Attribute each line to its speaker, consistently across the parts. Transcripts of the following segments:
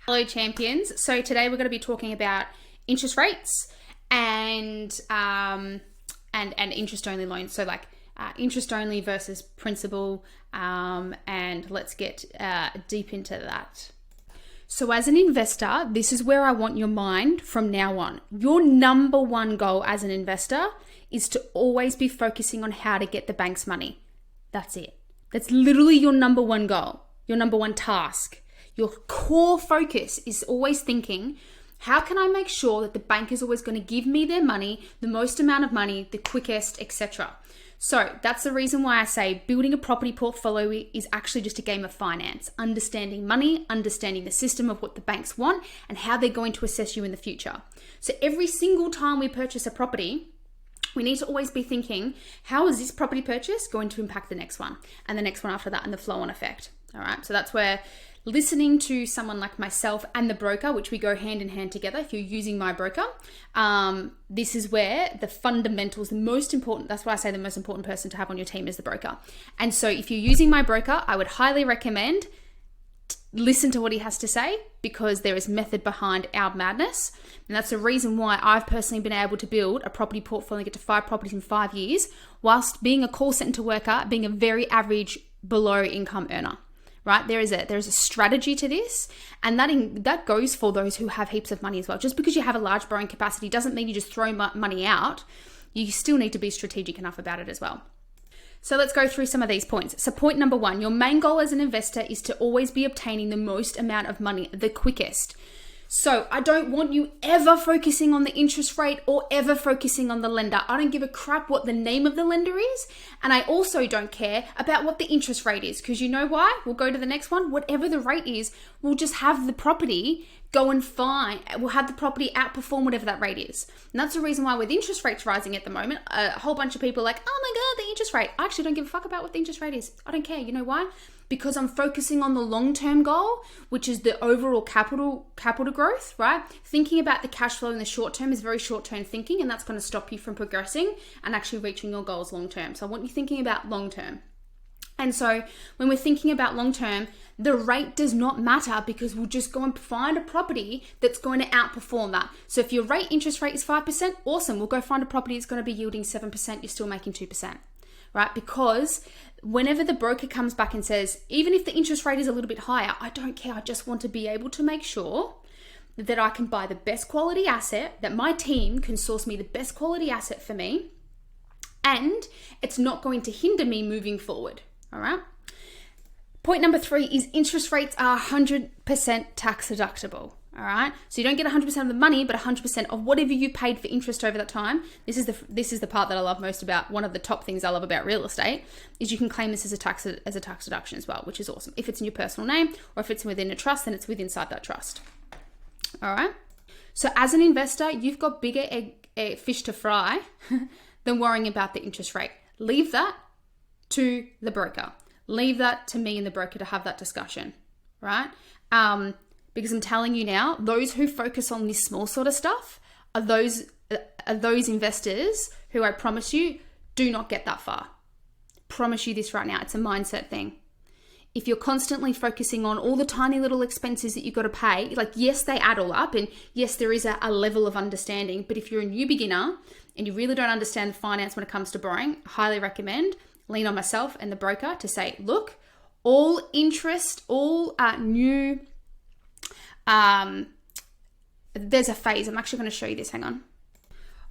Speaker 1: Hello champions. So today we're going to be talking about interest rates and interest only loans. So like interest only versus principal, and let's get deep into that. So as an investor, this is where I want your mind from now on. Your number one goal as an investor is to always be focusing on how to get the bank's money. That's it. That's literally your number one goal, your number one task. Your core focus is always thinking, how can I make sure that the bank is always going to give me their money, the most amount of money, the quickest, etc. So that's the reason why I say building a property portfolio is actually just a game of finance, understanding money, understanding the system of what the banks want and how they're going to assess you in the future. So every single time we purchase a property, we need to always be thinking, how is this property purchase going to impact the next one and the next one after that and the flow on effect? All right. So that's where listening to someone like myself and the broker, which we go hand in hand together. If you're using my broker, this is where the fundamentals, the most important, that's why I say the most important person to have on your team is the broker. And so if you're using my broker, I would highly recommend listen to what he has to say, because there is method behind our madness. And that's the reason why I've personally been able to build a property portfolio and get to 5 properties in 5 years, whilst being a call center worker, being a very average below income earner. Right? There is a strategy to this, and that goes for those who have heaps of money as well. Just because you have a large borrowing capacity doesn't mean you just throw money out. You still need to be strategic enough about it as well. So let's go through some of these points. So point number 1, your main goal as an investor is to always be obtaining the most amount of money, the quickest. So I don't want you ever focusing on the interest rate or ever focusing on the lender. I don't give a crap what the name of the lender is. And I also don't care about what the interest rate is, because you know why? We'll go to the next one. Whatever the rate is, we'll just have the property go and find, we'll have the property outperform whatever that rate is. And that's the reason why with interest rates rising at the moment, a whole bunch of people are like, oh my God, the interest rate. I actually don't give a fuck about what the interest rate is. I don't care. You know why? Because I'm focusing on the long-term goal, which is the overall capital growth, right? Thinking about the cash flow in the short term is very short-term thinking, and that's going to stop you from progressing and actually reaching your goals long-term. So I want you thinking about long-term. And so when we're thinking about long-term, the rate does not matter, because we'll just go and find a property that's going to outperform that. So if your interest rate is 5%, awesome. We'll go find a property that's going to be yielding 7%. You're still making 2%, right? Because whenever the broker comes back and says, even if the interest rate is a little bit higher, I don't care. I just want to be able to make sure that I can buy the best quality asset, that my team can source me the best quality asset for me, and it's not going to hinder me moving forward. All right. Point number 3 is interest rates are 100% tax deductible. All right. So you don't get 100% of the money, but 100% of whatever you paid for interest over that time. This is the part that I love most about, one of the top things I love about real estate, is you can claim this as a tax deduction as well, which is awesome. If it's in your personal name or if it's within a trust, then it's inside that trust. All right. So as an investor, you've got bigger fish to fry than worrying about the interest rate. Leave that to the broker. Leave that to me and the broker to have that discussion, right? Because I'm telling you now, those who focus on this small sort of stuff are those investors who, I promise you, do not get that far. Promise you this right now. It's a mindset thing. If you're constantly focusing on all the tiny little expenses that you've got to pay, like, yes, they add all up, and yes, there is a level of understanding, but if you're a new beginner and you really don't understand the finance when it comes to borrowing, I highly recommend lean on myself and the broker to say, look, all interest, all new, there's a phase. I'm actually going to show you this. Hang on.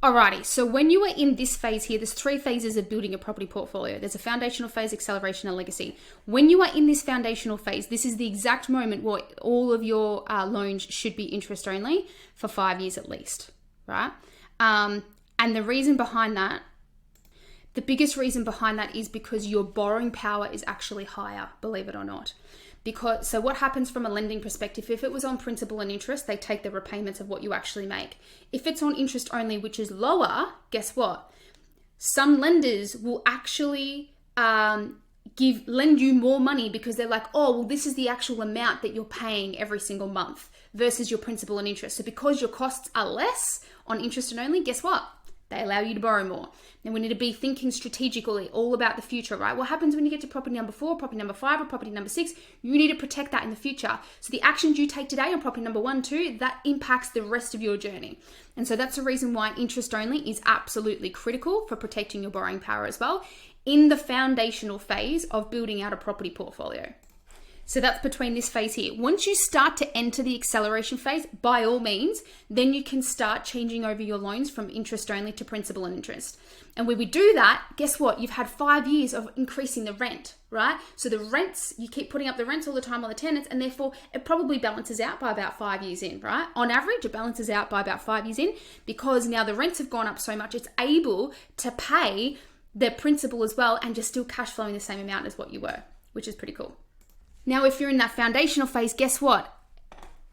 Speaker 1: Alrighty. So when you are in this phase here, there's 3 phases of building a property portfolio. There's a foundational phase, acceleration, and legacy. When you are in this foundational phase, this is the exact moment where all of your loans should be interest only for 5 years at least, right? And the reason behind that, the biggest reason behind that is because your borrowing power is actually higher, believe it or not. So what happens from a lending perspective, if it was on principal and interest, they take the repayments of what you actually make. If it's on interest only, which is lower, guess what? Some lenders will actually lend you more money because they're like, oh, well, this is the actual amount that you're paying every single month versus your principal and interest. So because your costs are less on interest and only, guess what? They allow you to borrow more. Now we need to be thinking strategically all about the future, right? What happens when you get to property number 4, property number 5, or property number 6? You need to protect that in the future. So the actions you take today on property number 1, 2, that impacts the rest of your journey. And so that's the reason why interest only is absolutely critical for protecting your borrowing power as well in the foundational phase of building out a property portfolio. So that's between this phase here. Once you start to enter the acceleration phase, by all means, then you can start changing over your loans from interest only to principal and interest. And when we do that, guess what? You've had 5 years of increasing the rent, right? So the rents, you keep putting up the rents all the time on the tenants, and therefore it probably balances out by about 5 years in, right? On average, it balances out by about 5 years in, because now the rents have gone up so much, it's able to pay the principal as well and just still cash flowing the same amount as what you were, which is pretty cool. Now, if you're in that foundational phase, guess what?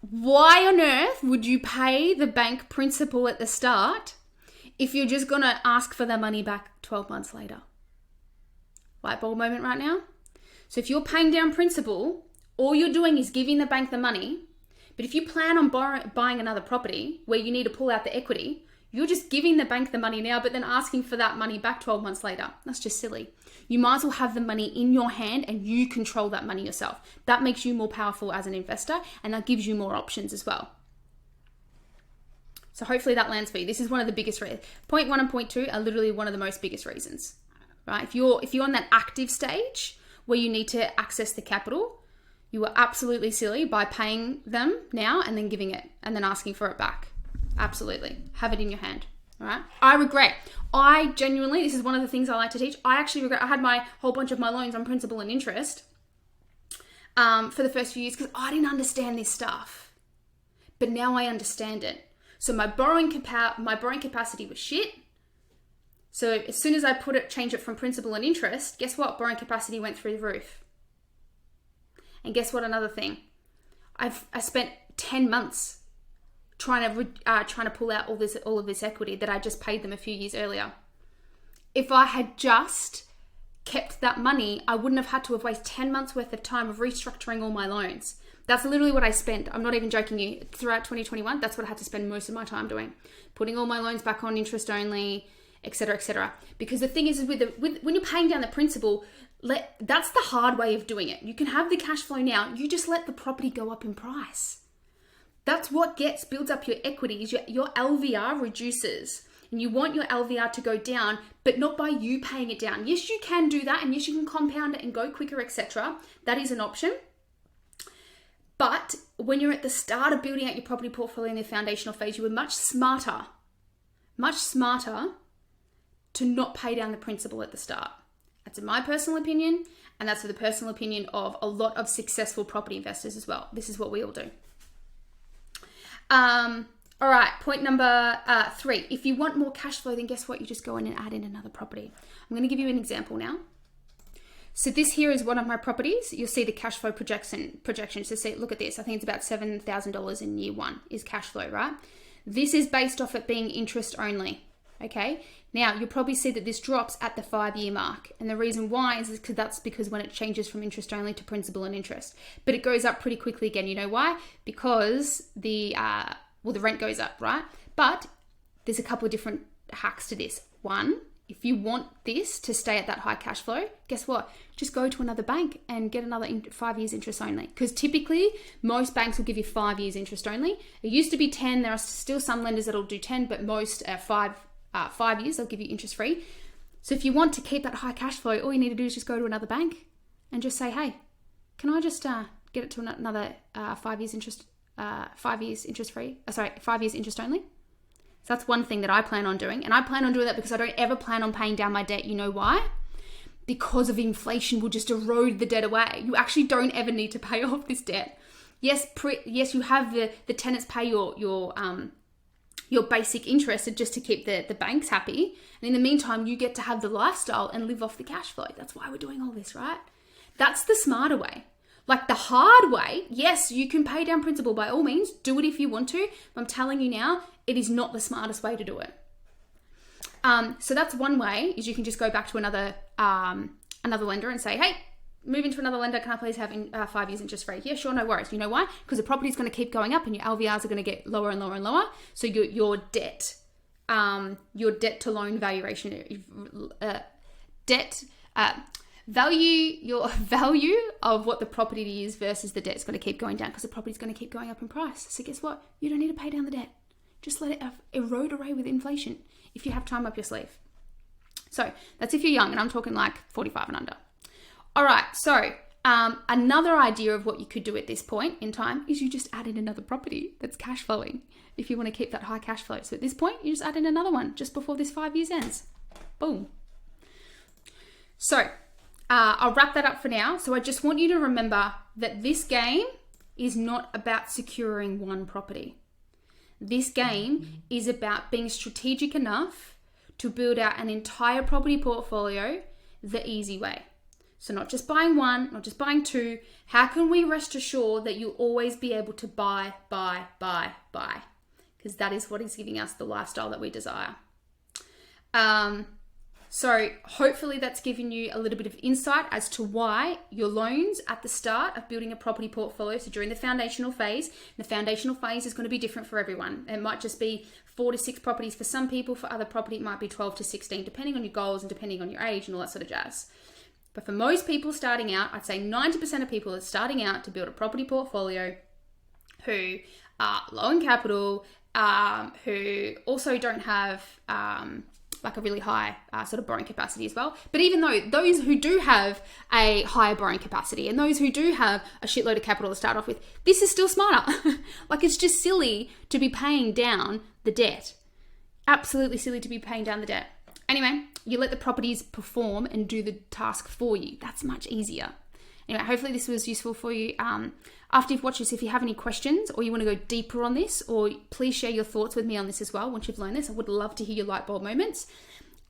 Speaker 1: Why on earth would you pay the bank principal at the start if you're just going to ask for the money back 12 months later? Light bulb moment right now. So if you're paying down principal, all you're doing is giving the bank the money. But if you plan on buying another property where you need to pull out the equity, you're just giving the bank the money now, but then asking for that money back 12 months later. That's just silly. You might as well have the money in your hand and you control that money yourself. That makes you more powerful as an investor, and that gives you more options as well. So hopefully that lands for you. This is one of the biggest reasons. Point 1 and point 2 are literally one of the most biggest reasons, right? If you're on that active stage where you need to access the capital, you are absolutely silly by paying them now and then giving it and then asking for it back. Absolutely. Have it in your hand. All right. I regret. I genuinely, this is one of the things I like to teach. I actually regret. I had my whole bunch of my loans on principal and interest for the first few years because I didn't understand this stuff. But now I understand it. So my borrowing capacity was shit. So as soon as I change it from principal and interest, guess what? Borrowing capacity went through the roof. And guess what? Another thing. I spent 10 months trying to pull out all of this equity that I just paid them a few years earlier. If I had just kept that money, I wouldn't have had to have wasted 10 months worth of time of restructuring all my loans. That's literally what I spent. I'm not even joking you. Throughout 2021, that's what I had to spend most of my time doing. Putting all my loans back on interest only, etc., etc. Because the thing is when you're paying down the principal, that's the hard way of doing it. You can have the cash flow now. You just let the property go up in price. That's what builds up your equities. Your LVR reduces. And you want your LVR to go down, but not by you paying it down. Yes, you can do that, and yes, you can compound it and go quicker, etc. That is an option. But when you're at the start of building out your property portfolio in the foundational phase, you were much smarter to not pay down the principal at the start. That's in my personal opinion, and that's the personal opinion of a lot of successful property investors as well. This is what we all do. All right, point number 3. If you want more cash flow, then guess what? You just go in and add in another property. I'm going to give you an example now. So this here is one of my properties. You'll see the cash flow projection. So see, look at this. I think it's about $7,000 in year 1 is cash flow, right? This is based off it being interest only. Okay. Now you'll probably see that this drops at the 5-year mark. And the reason why is because when it changes from interest only to principal and interest, but it goes up pretty quickly again. You know why? Because the rent goes up, right? But there's a couple of different hacks to this. One, if you want this to stay at that high cash flow, guess what? Just go to another bank and get another 5 years interest only. Because typically, most banks will give you 5 years interest only. It used to be 10. There are still some lenders that'll do 10, but most 5 years, they'll give you interest free. So if you want to keep that high cash flow, all you need to do is just go to another bank and just say, hey, can I just get it to another 5 years interest 5 years interest free? 5 years interest only. So that's one thing that I plan on doing. And I plan on doing that because I don't ever plan on paying down my debt. You know why? Because of inflation will just erode the debt away. You actually don't ever need to pay off this debt. Yes, you have the tenants pay your basic interest just to keep the banks happy. And in the meantime, you get to have the lifestyle and live off the cash flow. That's why we're doing all this, right? That's the smarter way. Like the hard way, yes, you can pay down principal by all means. Do it if you want to. But I'm telling you now, it is not the smartest way to do it. So that's one way, is you can just go back to another lender and say, hey, move into another lender. Can I please have 5 years interest free? Yeah, sure, no worries. You know why? Because the property is going to keep going up and your LVRs are going to get lower and lower and lower. So your debt your debt to loan valuation, your value of what the property is versus the debt is going to keep going down, because the property is going to keep going up in price. So guess what? You don't need to pay down the debt. Just let it erode away with inflation if you have time up your sleeve. So that's if you're young, and I'm talking like 45 and under. All right, so another idea of what you could do at this point in time is you just add in another property that's cash flowing if you want to keep that high cash flow. So at this point, you just add in another one just before this 5 years ends. Boom. So I'll wrap that up for now. So I just want you to remember that this game is not about securing one property. This game is about being strategic enough to build out an entire property portfolio the easy way. So not just buying one, not just buying two. How can we rest assured that you'll always be able to buy? Because that is what is giving us the lifestyle that we desire. So hopefully that's given you a little bit of insight as to why your loans at the start of building a property portfolio, so during the foundational phase is going to be different for everyone. It might just be 4 to 6 properties for some people. For other property, it might be 12 to 16, depending on your goals and depending on your age and all that sort of jazz. But for most people starting out, I'd say 90% of people are starting out to build a property portfolio who are low in capital, who also don't have like a really high sort of borrowing capacity as well. But even though those who do have a higher borrowing capacity and those who do have a shitload of capital to start off with, this is still smarter. Like, it's just silly to be paying down the debt. Absolutely silly to be paying down the debt. Anyway, you let the properties perform and do the task for you. That's much easier. Anyway, hopefully this was useful for you. After you've watched this, if you have any questions or you want to go deeper on this, or please share your thoughts with me on this as well once you've learned this. I would love to hear your light bulb moments.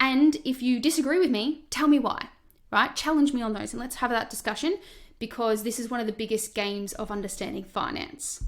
Speaker 1: And if you disagree with me, tell me why, right? Challenge me on those and let's have that discussion, because this is one of the biggest games of understanding finance.